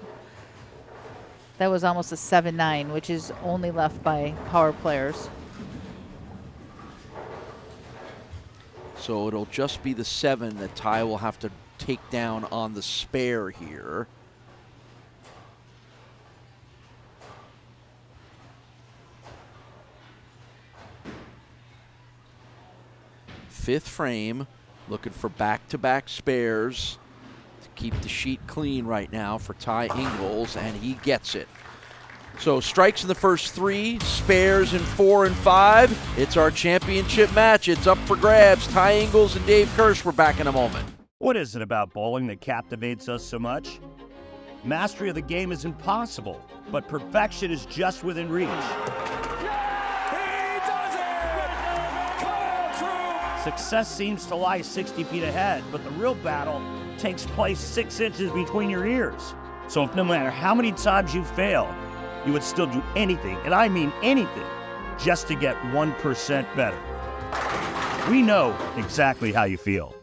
That was almost a 7-9, which is only left by power players. So it'll just be the 7 that Ty will have to take down on the spare here. Fifth frame, looking for back-to-back spares to keep the sheet clean right now for Ty Ingalls, and he gets it. So strikes in the first 3, spares in 4 and 5. It's our championship match. It's up for grabs. Ty Ingalls and Dave Kirsch. We're back in a moment. What is it about bowling that captivates us so much? Mastery of the game is impossible, but perfection is just within reach. Success seems to lie 60 feet ahead, but the real battle takes place 6 inches between your ears. So if no matter how many times you fail, you would still do anything, and I mean anything, just to get 1% better. We know exactly how you feel.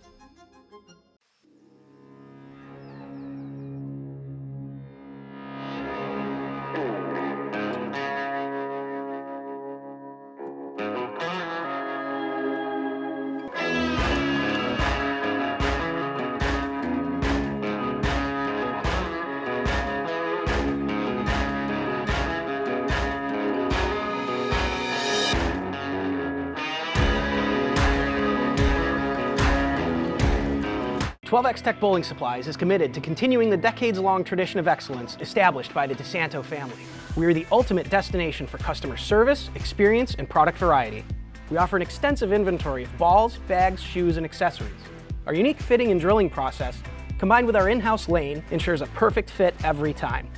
12X Tech Bowling Supplies is committed to continuing the decades-long tradition of excellence established by the DeSanto family. We are the ultimate destination for customer service, experience, and product variety. We offer an extensive inventory of balls, bags, shoes, and accessories. Our unique fitting and drilling process, combined with our in-house lane, ensures a perfect fit every time.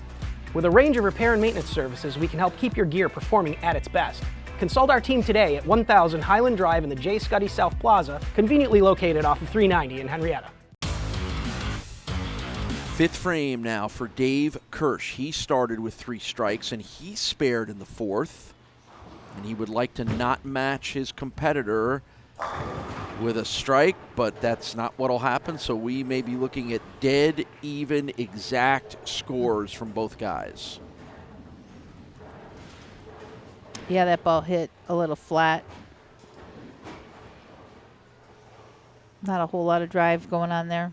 With a range of repair and maintenance services, we can help keep your gear performing at its best. Consult our team today at 1000 Highland Drive in the J. Scuddy South Plaza, conveniently located off of 390 in Henrietta. Fifth frame now for Dave Kirsch. He started with 3 strikes, and he spared in the 4th. And he would like to not match his competitor with a strike, but that's not what will happen. So we may be looking at dead, even, exact scores from both guys. Yeah, that ball hit a little flat. Not a whole lot of drive going on there.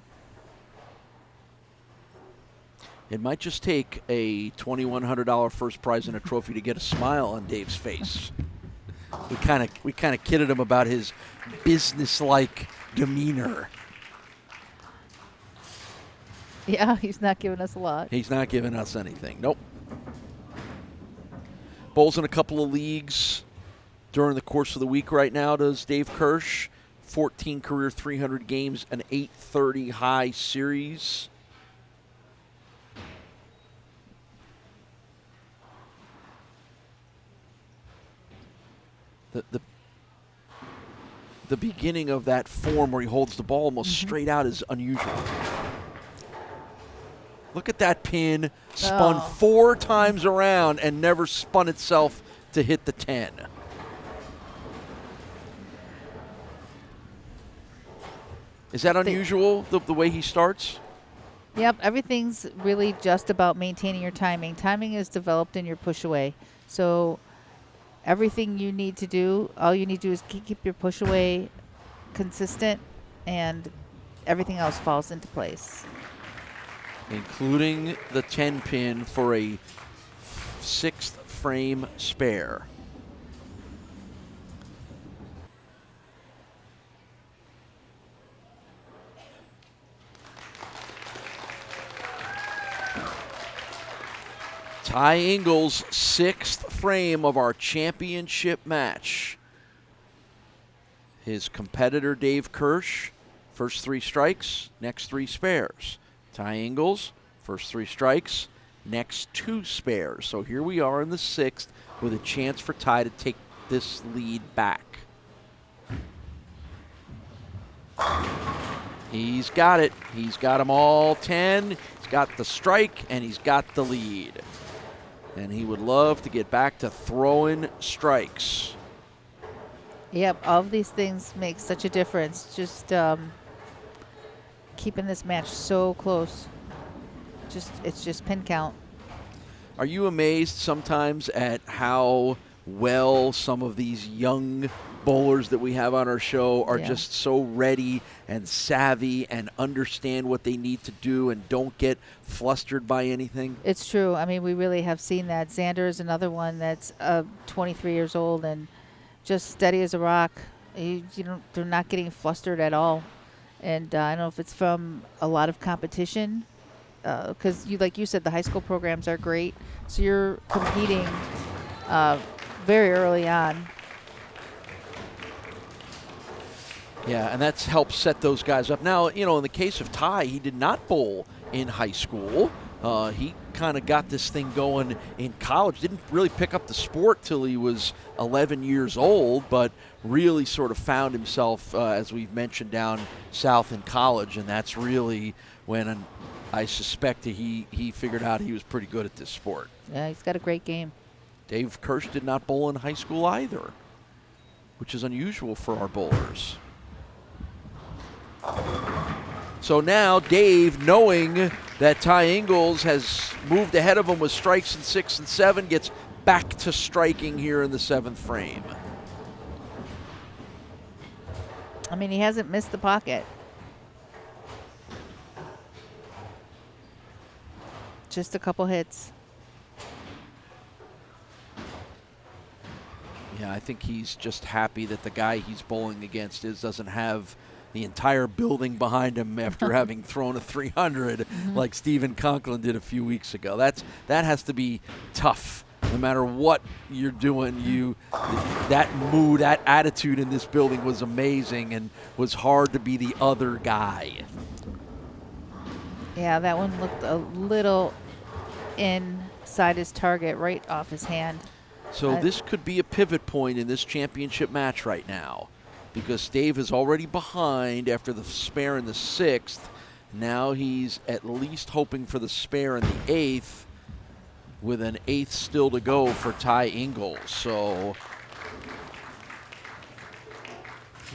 It might just take a $2,100 first prize and a trophy to get a smile on Dave's face. We kind of kidded him about his business-like demeanor. Yeah, he's not giving us a lot. He's not giving us anything. Nope. Bowls in a couple of leagues during the course of the week right now, does Dave Kirsch. 14 career 300 games, an 830 high series. The beginning of that form where he holds the ball almost straight out is unusual. Look at that pin, spun 4 times around and never spun itself to hit the 10. Is that unusual, the way he starts? Yep, everything's really just about maintaining your timing. Timing is developed in your push away. So everything you need to do, all you need to do is keep your push away consistent, and everything else falls into place. Including the 10 pin for a 6th frame spare. Ty Ingalls' 6th frame of our championship match. His competitor Dave Kirsch, first 3 strikes, next 3 spares. Ty Ingalls, first 3 strikes, next 2 spares. So here we are in the 6th with a chance for Ty to take this lead back. He's got it. He's got them all 10. He's got the strike, and he's got the lead. And he would love to get back to throwing strikes. Yep, all of these things make such a difference. Just keeping this match so close. It's just pin count. Are you amazed sometimes at how well some of these young bowlers that we have on our show are just so ready and savvy and understand what they need to do and don't get flustered by anything? It's true. I mean, we really have seen that. Zander is another one that's 23 years old and just steady as a rock. They're not getting flustered at all. And I don't know if it's from a lot of competition, because like you said, the high school programs are great. So you're competing very early on. Yeah, and that's helped set those guys up. Now, in the case of Ty, he did not bowl in high school. He kind of got this thing going in college. Didn't really pick up the sport till he was 11 years old, but really sort of found himself, as we've mentioned, down south in college, and that's really when I suspect that he figured out he was pretty good at this sport. Yeah, he's got a great game. Dave Kirsch did not bowl in high school either, which is unusual for our bowlers. So now Dave, knowing that Ty Ingalls has moved ahead of him with strikes in 6 and 7, gets back to striking here in the 7th frame. I mean, he hasn't missed the pocket. Just a couple hits. Yeah, I think he's just happy that the guy he's bowling against doesn't have the entire building behind him after having thrown a 300 like Stephen Conklin did a few weeks ago. That has to be tough. No matter what you're doing, that mood, that attitude in this building was amazing and was hard to be the other guy. Yeah, that one looked a little inside his target, right off his hand. So this could be a pivot point in this championship match right now, because Dave is already behind after the spare in the 6th. Now he's at least hoping for the spare in the 8th, with an 8th still to go for Ty Ingalls. So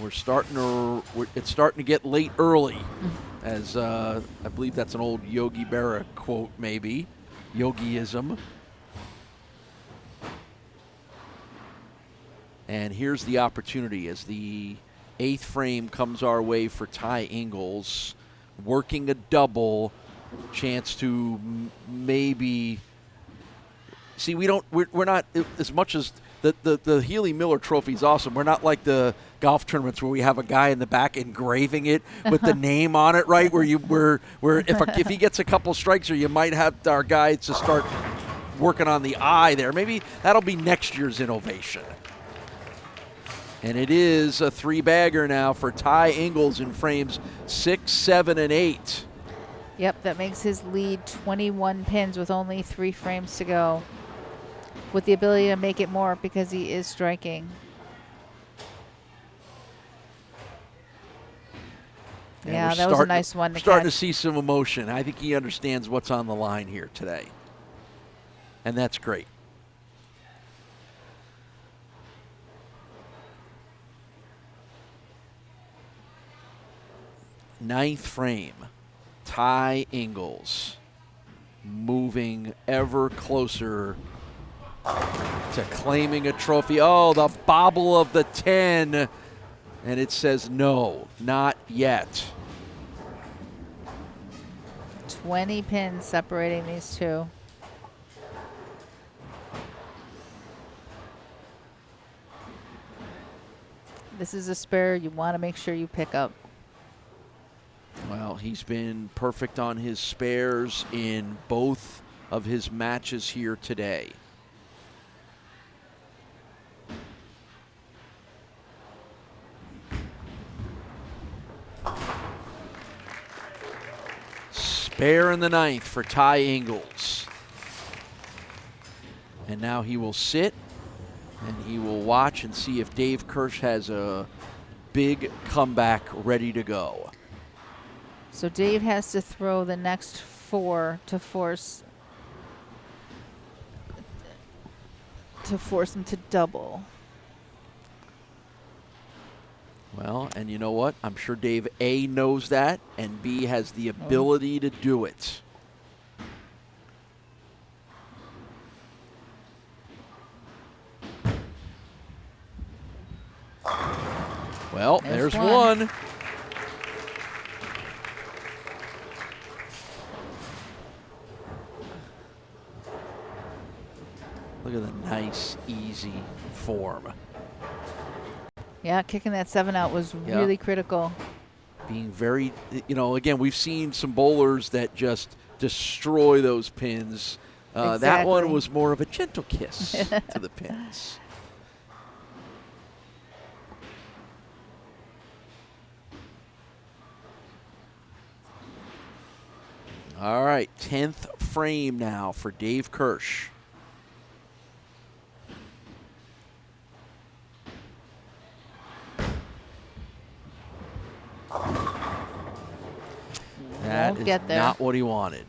it's starting to get late early, as I believe that's an old Yogi Berra quote, maybe Yogiism. And here's the opportunity as the 8th frame comes our way for Ty Ingalls, working a double, chance to maybe. See, we're not, as much as the Healy Miller Trophy is awesome, we're not like the golf tournaments where we have a guy in the back engraving it with the name on it, right? Where if he gets a couple strikes, or you might have our guy to start working on the eye there. Maybe that'll be next year's innovation. And it is a 3-bagger now for Ty Ingalls in frames 6, 7, and 8. Yep, that makes his lead 21 pins with only 3 frames to go, with the ability to make it more because he is striking. And yeah, that was a nice one to starting catch. to see some emotion. I think he understands what's on the line here today. And that's great. Ninth frame. Ty Ingalls moving ever closer to claiming a trophy. Oh, the bobble of the 10. And it says no, not yet. 20 pins separating these two. This is a spare you want to make sure you pick up. Well, he's been perfect on his spares in both of his matches here today. Spare in the 9th for Ty Ingalls. And now he will sit and he will watch and see if Dave Kirsch has a big comeback ready to go. So Dave has to throw the next 4 to force him to double. Well, and you know what? I'm sure Dave A knows that, and B has the ability to do it. Well, there's one. Look at the nice, easy form. Yeah, kicking that 7 out was really critical. Being very, again, we've seen some bowlers that just destroy those pins. That one was more of a gentle kiss to the pins. All right, 10th frame now for Dave Kirsch. That is not what he wanted.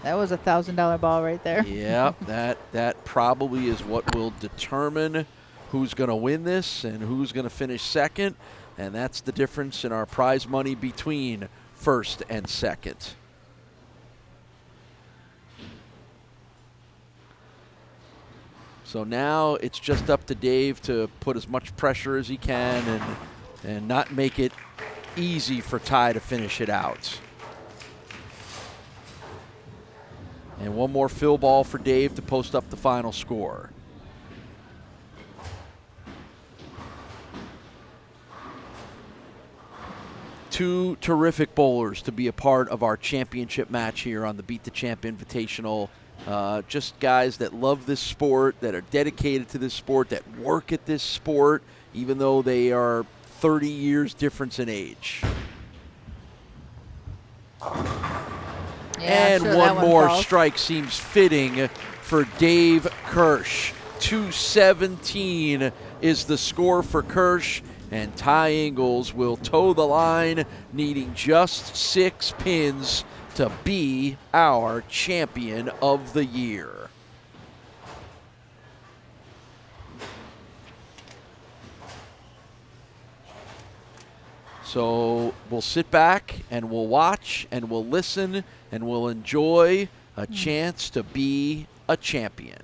That was a $1,000 ball right there. Yeah, that probably is what will determine who's going to win this and who's going to finish second, and that's the difference in our prize money between first and second. So now it's just up to Dave to put as much pressure as he can and not make it easy for Ty to finish it out. And one more fill ball for Dave to post up the final score. two terrific bowlers to be a part of our championship match here on the Beat the Champ Invitational. Just guys that love this sport, that are dedicated to this sport, that work at this sport, even though they are 30 years difference in age. And sure, one more falls. strike seems fitting for Dave Kirsch. 217 is the score for Kirsch, and Ty Ingalls will toe the line, needing just 6 pins to be our champion of the year. So we'll sit back and we'll watch and we'll listen and we'll enjoy a chance to be a champion.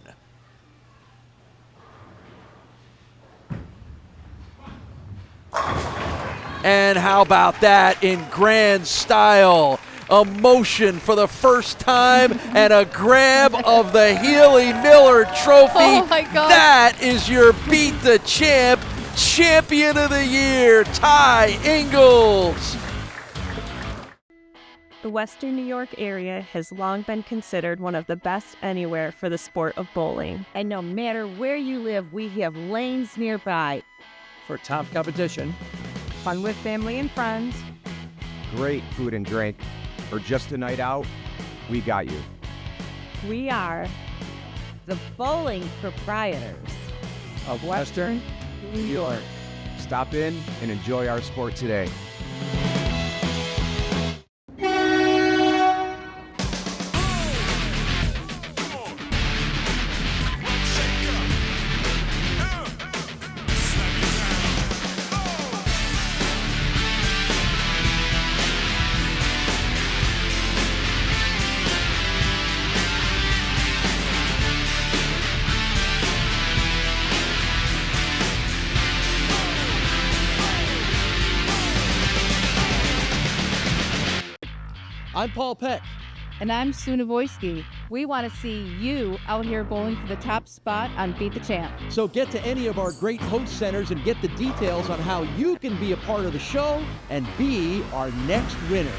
And how about that in grand style? A motion for the first time and a grab of the Healy Miller Trophy. Oh my God. That is your Beat the Champ Champion of the Year, Ty Ingalls. The Western New York area has long been considered one of the best anywhere for the sport of bowling. And no matter where you live, we have lanes nearby. For top competition, Fun with family and friends. Great food and drink, or just a night out, we got you. We are The bowling proprietors. of Western New York. Stop in and enjoy our sport today. I'm Paul Peck. And I'm Sue Nawojski. We want to see you Out here bowling for the top spot on Beat the Champ. So get to any of our great host centers and get the details on how you can be a part of the show and be our next winner.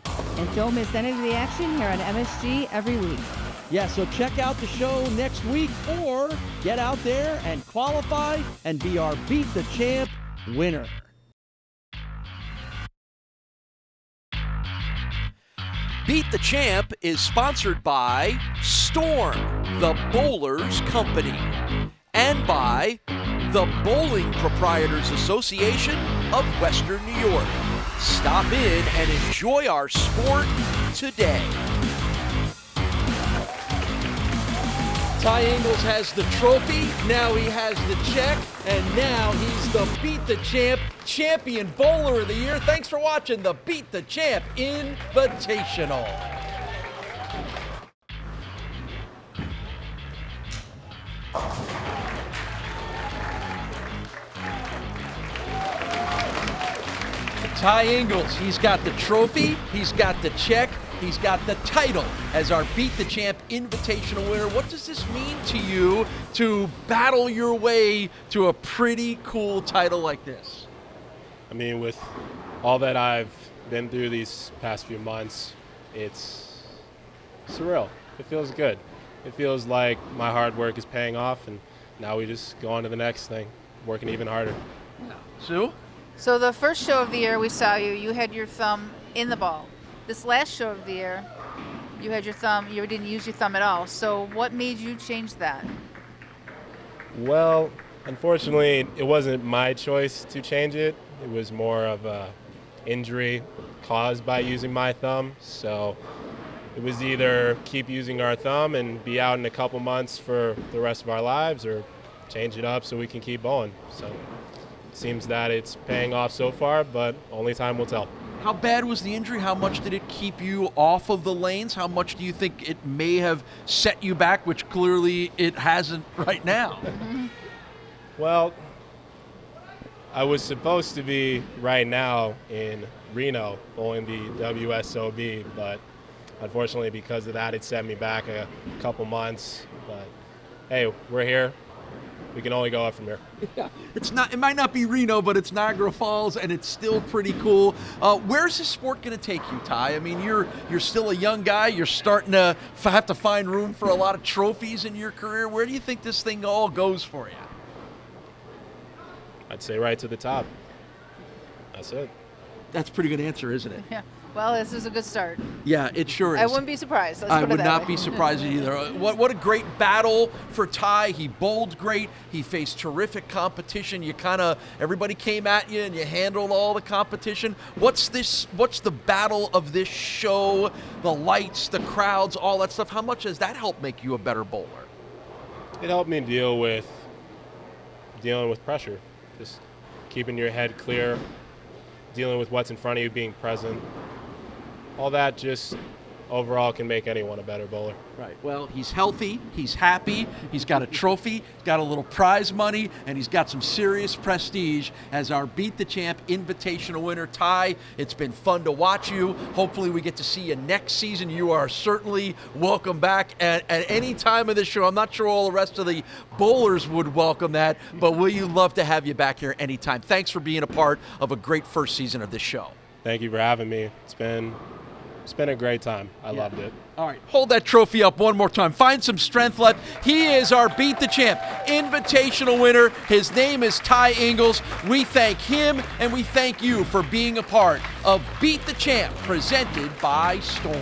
And don't miss any of the action here on MSG every week. Yeah, so check out the show next week or get out there and qualify and be our Beat the Champ winner. Beat the Champ is sponsored by Storm, the Bowlers Company, and by the Bowling Proprietors Association of Western New York. Stop in and enjoy our sport today. Ty Ingalls has the trophy, now he has the check, and now he's the Beat the Champ Champion Bowler of the Year. Thanks for watching the Beat the Champ Invitational. Ty Ingalls, he's got the trophy, he's got the check, he's got the title as our Beat the Champ Invitational winner. What does this mean to you to battle your way to a pretty cool title like this? I mean, with all that I've been through these past few months, it's surreal. It feels good. It feels like my hard work is paying off, and now we just go on to the next thing, working even harder. Sue? So the first show of the year we saw you had your thumb in the ball. This last show of the year, you had your thumb, you didn't use your thumb at all. So what made you change that? Well, unfortunately, it wasn't my choice to change it. It was more of a injury caused by using my thumb. So it was either keep using our thumb and be out in a couple months for the rest of our lives, or change it up so we can keep bowling. So it seems that it's paying off so far, but only time will tell. How bad was the injury? How much did it keep you off of the lanes? How much do you think it may have set you back, which clearly it hasn't right now? Well, I was supposed to be right now in Reno bowling the WSOB, but unfortunately because of that, it set me back a couple months. But hey, we're here. we can only go up from here. Yeah, it's not. It might not be Reno, but it's Niagara Falls, and it's still pretty cool. Where's this sport going to take you, Ty? I mean, you're still a young guy. You're starting to have to find room for a lot of trophies in your career. Where do you think this thing all goes for you? I'd say right to the top. That's it. That's a pretty good answer, isn't it? Yeah. Well, this is a good start. Yeah, it sure is. I wouldn't be surprised. Let's I put it would that not way. be surprised either. What a great battle for Ty. He bowled great. He faced terrific competition. Everybody came at you and you handled all the competition. What's the battle of this show? The lights, the crowds, all that stuff. How much has that helped make you a better bowler? It helped me dealing with pressure. Just keeping your head clear, dealing with what's in front of you, being present. All that just overall can make anyone a better bowler. Right. Well, he's healthy, he's happy, he's got a trophy, he's got a little prize money, and he's got some serious prestige as our Beat the Champ Invitational winner. Ty, it's been fun to watch you. Hopefully we get to see you next season. You are certainly welcome back at any time of this show. I'm not sure all the rest of the bowlers would welcome that, but we'd love to have you back here anytime. Thanks for being a part of a great first season of this show. Thank you for having me. It's been a great time. I loved it. All right, hold that trophy up one more time. Find some strength left. He is our Beat the Champ Invitational winner. His name is Ty Ingalls. We thank him and we thank you for being a part of Beat the Champ, presented by Storm.